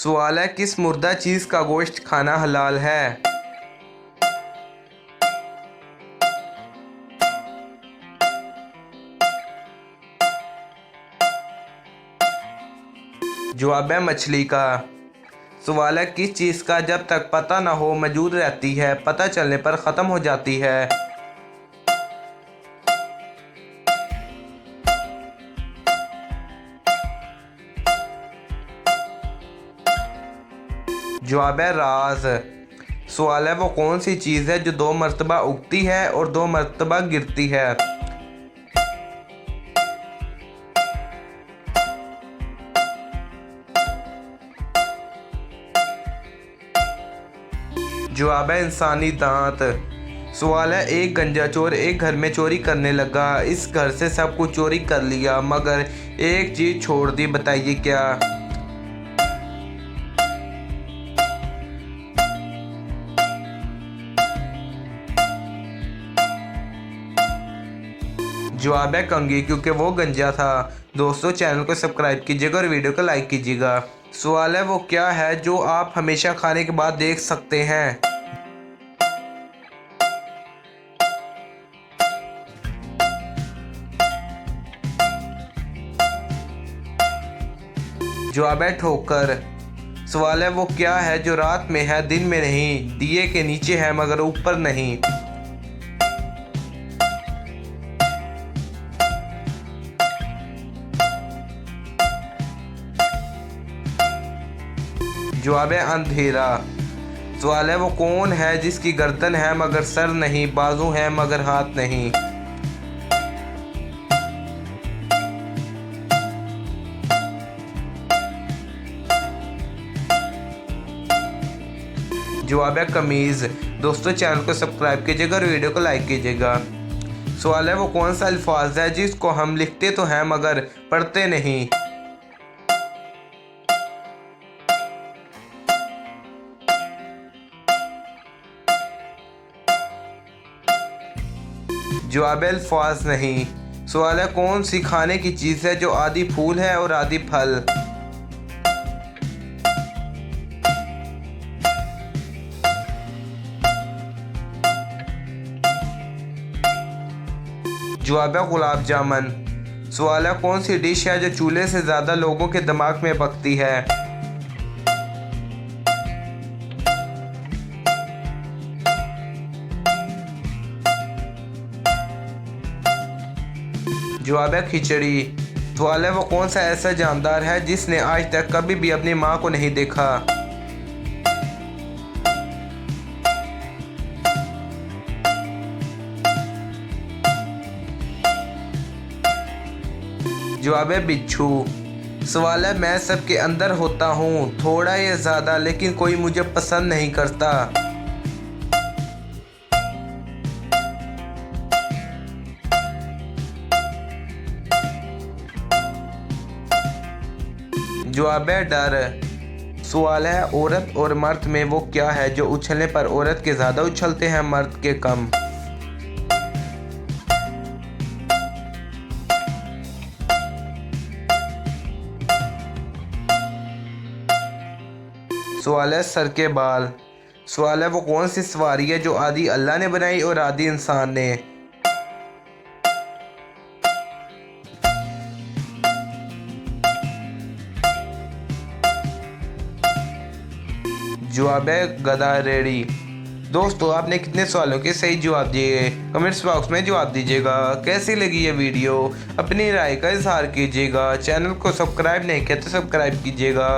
सवाल है, किस मुर्दा चीज़ का गोश्त खाना हलाल है? जवाब है मछली का। सवाल है, किस चीज़ का जब तक पता न हो मौजूद रहती है, पता चलने पर ख़त्म हो जाती है? जवाब है राज। सवाल है, वो कौन सी चीज़ है जो 2 मरतबा उगती है और 2 मरतबा गिरती है? जवाब है इंसानी दांत। सवाल है, एक गंजा चोर एक घर में चोरी करने लगा। इस घर से सब कुछ चोरी कर लिया मगर एक चीज़ छोड़ दी, बताइए क्या? जवाब है कंघी, क्योंकि वो गंजा था। दोस्तों, चैनल को सब्सक्राइब कीजिएगा और वीडियो को लाइक कीजिएगा। सवाल है, वो क्या है जो आप हमेशा खाने के बाद देख सकते हैं? जवाब है ठोकर। सवाल है, वो क्या है जो रात में है दिन में नहीं, दिए के नीचे है मगर ऊपर नहीं? जवाब है अंधेरा। सवाल है, वो कौन है जिसकी गर्दन है मगर सर नहीं, बाजू है मगर हाथ नहीं? जवाब है कमीज़। दोस्तों, चैनल को सब्सक्राइब कीजिएगा और वीडियो को लाइक कीजिएगा। सवाल है, वो कौन सा अल्फाज है जिसको हम लिखते तो हैं मगर पढ़ते नहीं? जवाब है अल्फाज नहीं। सवाल है, कौन सी खाने की चीज़ है जो आधी फूल है और आधी फल? जवाब है गुलाब जामुन। सवाल है, कौन सी डिश है जो चूल्हे से ज़्यादा लोगों के दिमाग में पकती है? जवाब है खिचड़ी। सवाल है, वो कौन सा ऐसा जानदार है जिसने आज तक कभी भी अपनी माँ को नहीं देखा? जवाब है बिच्छू। सवाल है, मैं सबके अंदर होता हूँ थोड़ा या ज़्यादा, लेकिन कोई मुझे पसंद नहीं करता। जवाब है डर। सवाल है, औरत और मर्द में वो क्या है जो उछलने पर औरत के ज़्यादा उछलते हैं, मर्द के कम? सवाल है सर के बाल। सवाल है, वो कौन सी सवारी है जो आधी अल्लाह ने बनाई और आधी इंसान ने? जवाब है गधा रेडी। दोस्तों, आपने कितने सवालों के सही जवाब दिए कमेंट्स बॉक्स में जवाब दीजिएगा। कैसी लगी ये वीडियो अपनी राय का इजहार कीजिएगा। चैनल को सब्सक्राइब नहीं किया तो सब्सक्राइब कीजिएगा।